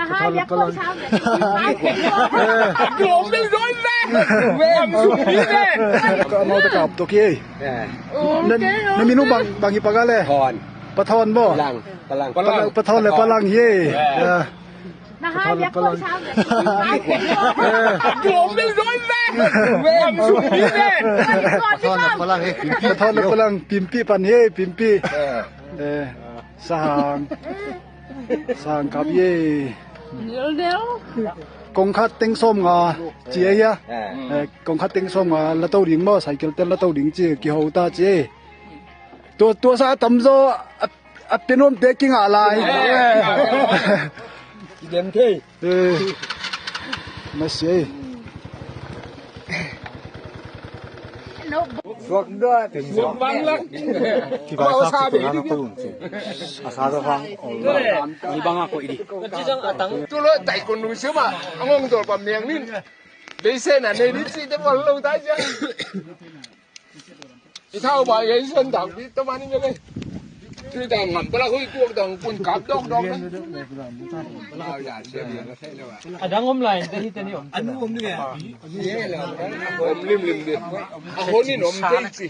那还别过长的，我们人呢？我们属于呢？ ก็เอาตะกับตัวกี้นั่นมีนูบางอีปากาเลย พร ปะทอนบ่ ลังพลัง ปะทอนและปะลังเย่那还别过长的，我们人呢？我们属于呢？ ปะทอนและปะลังปิมปี้ปันเย่ปิมปี้สางกับเย่กงคัดเต็งส้มงาเจียกงคัดเต็งส้มงาละเต้าหลิงบ่ไซเคิลเต้นละเต้าหลิงจีกี่ฮูตาเจตัวซาตำโซอะเป็นนมเตกิ้งอะไร เต็มที่ มาสิ สวกด้วยถึง 我忘了，我差别的。你帮我过一点做了大公路小嘛，我做把命令，你先啊，你知道我老大姐，你睇我把人生头，你都把你咩嘅？最大銀不啦，可以過當半夾當當咧。ada ngom lain tadi tadi om anu om dia Om lim lim dia. Ako ni om taxi.